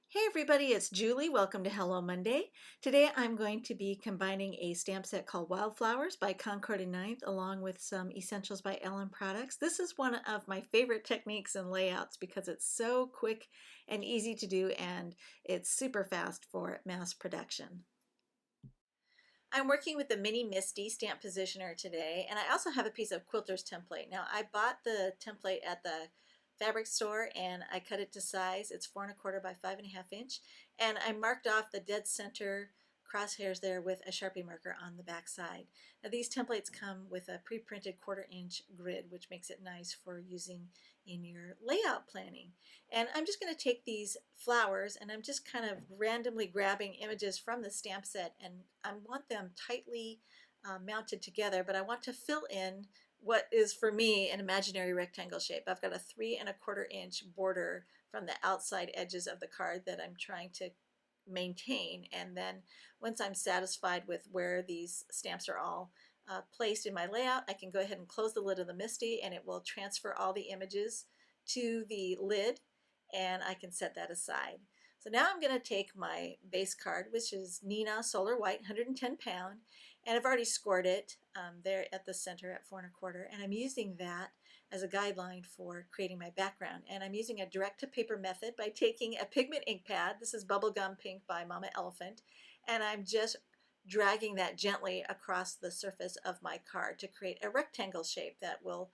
Hey everybody, it's Julie. Welcome to Hello Monday. Today I'm going to be combining a stamp set called Wildflowers by Concord and Ninth along with some Essentials by Ellen products. This is one of my favorite techniques and layouts because it's so quick and easy to do, and it's super fast for mass production. I'm working with the Mini Misty stamp positioner today, and I also have a piece of quilter's template. Now I bought the template at the fabric store and I cut it to size. It's 4¼ by 5½ inch, and I marked off the dead center crosshairs there with a Sharpie marker on the back side. Now these templates come with a pre-printed 1/4 inch grid, which makes it nice for using in your layout planning. And I'm just going to take these flowers and I'm just kind of randomly grabbing images from the stamp set, and I want them tightly mounted together, but I want to fill in what is for me an imaginary rectangle shape. I've got a 3¼ inch border from the outside edges of the card that I'm trying to maintain, and then once I'm satisfied with where these stamps are all placed in my layout, I can go ahead and close the lid of the Misty and it will transfer all the images to the lid, and I can set that aside. So now I'm going to take my base card, which is Nina Solar White, 110 pound, and I've already scored it there at the center at 4¼ and I'm using that as a guideline for creating my background. And I'm using a direct to paper method by taking a pigment ink pad. This is Bubblegum Pink by Mama Elephant, and I'm just dragging that gently across the surface of my card to create a rectangle shape that will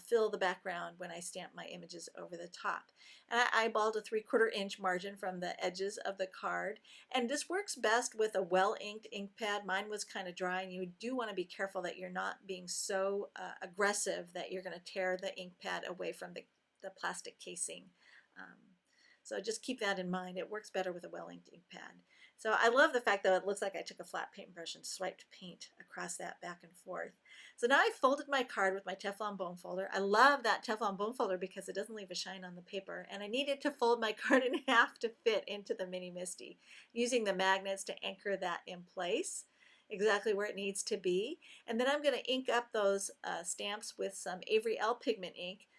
fill the background when I stamp my images over the top. And I eyeballed a 3/4 inch margin from the edges of the card, and this works best with a well-inked ink pad. Mine was kind of dry, and you do want to be careful that you're not being so aggressive that you're going to tear the ink pad away from the plastic casing. Um, so just keep that in mind. It works better with a well-inked ink pad. So I love the fact that it looks like I took a flat paintbrush and swiped paint across that back and forth. So now I folded my card with my Teflon bone folder. I love that Teflon bone folder because it doesn't leave a shine on the paper, and I needed to fold my card in half to fit into the Mini Misty, using the magnets to anchor that in place exactly where it needs to be. And then I'm going to ink up those stamps with some Avery L pigment ink.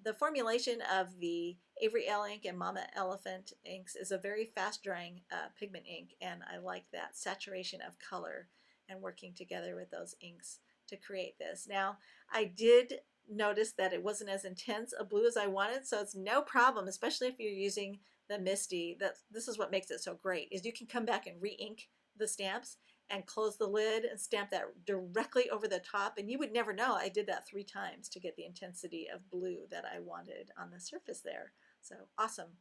The formulation of the Avery L ink and Mama Elephant inks is a very fast drying pigment ink, and I like that saturation of color and working together with those inks to create this. Now I did notice that it wasn't as intense a blue as I wanted, so it's no problem, especially if you're using the Misty. This is what makes it so great, is you can come back and re-ink the stamps and close the lid and stamp that directly over the top, and you would never know. I did that 3 times to get the intensity of blue that I wanted on the surface there. So awesome.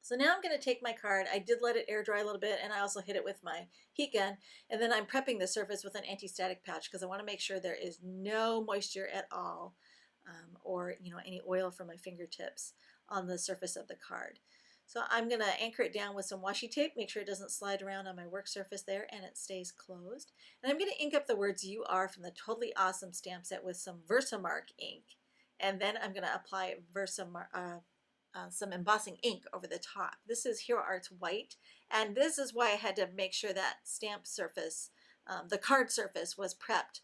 So now I'm going to take my card. I did let it air dry a little bit, and I also hit it with my heat gun, and then I'm prepping the surface with an anti-static pouch because I want to make sure there is no moisture at all, or any oil from my fingertips on the surface of the card. So I'm going to anchor it down with some washi tape, make sure it doesn't slide around on my work surface there and it stays closed. And I'm going to ink up the words "You Are" from the Totally Awesome stamp set with some Versamark ink. And then I'm going to apply some embossing ink over the top. This is Hero Arts White, and this is why I had to make sure that stamp surface, the card surface, was prepped,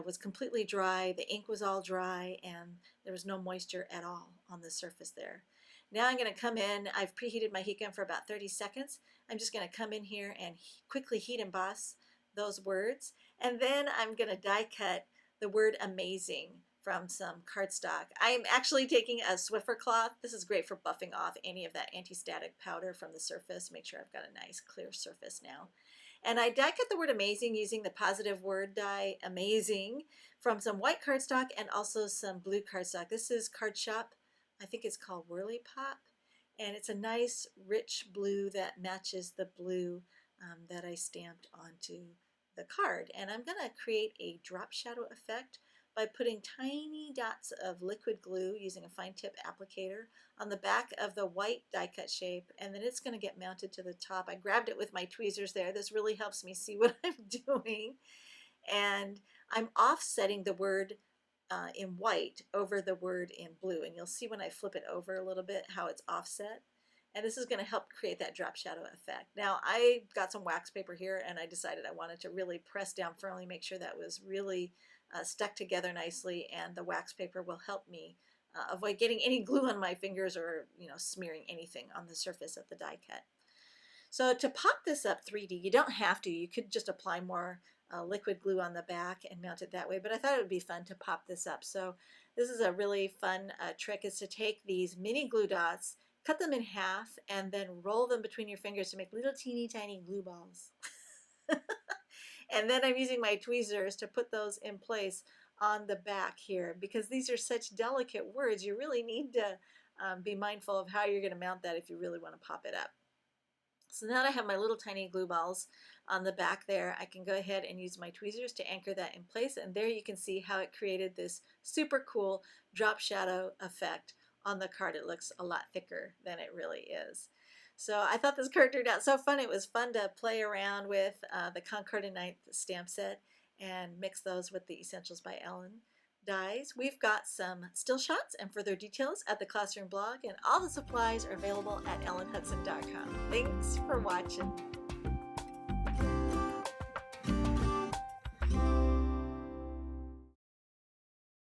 was completely dry, the ink was all dry, and there was no moisture at all on the surface there. Now I'm going to come in, I've preheated my heat gun for about 30 seconds. I'm just going to come in here and quickly heat emboss those words, and then I'm going to die cut the word "amazing" from some cardstock. I'm actually taking a Swiffer cloth. This is great for buffing off any of that anti-static powder from the surface. Make sure I've got a nice clear surface now. And I die cut the word "amazing" using the positive word die "amazing" from some white cardstock and also some blue cardstock. This is Card Shop. I think it's called Whirly Pop, and it's a nice rich blue that matches the blue that I stamped onto the card. And I'm going to create a drop shadow effect by putting tiny dots of liquid glue using a fine tip applicator on the back of the white die cut shape, and then it's going to get mounted to the top. I grabbed it with my tweezers there. This really helps me see what I'm doing. And I'm offsetting the word in white over the word in blue, and you'll see when I flip it over a little bit how it's offset. And this is going to help create that drop shadow effect. Now I got some wax paper here, and I decided I wanted to really press down firmly, make sure that was really stuck together nicely, and the wax paper will help me avoid getting any glue on my fingers or, smearing anything on the surface of the die cut. So to pop this up 3D, you don't have to. You could just apply more liquid glue on the back and mount it that way, but I thought it would be fun to pop this up. So this is a really fun trick, is to take these mini glue dots, cut them in half, and then roll them between your fingers to make little teeny tiny glue balls. And then I'm using my tweezers to put those in place on the back here, because these are such delicate words. You really need to be mindful of how you're going to mount that if you really want to pop it up. So now that I have my little tiny glue balls on the back there, I can go ahead and use my tweezers to anchor that in place, and there you can see how it created this super cool drop shadow effect on the card. It looks a lot thicker than it really is. So I thought this card turned out so fun. It was fun to play around with the Concord and Ninth stamp set and mix those with the Essentials by Ellen dies. We've got some still shots and further details at the Classroom blog, and all the supplies are available at ellenhutson.com. Thanks for watching.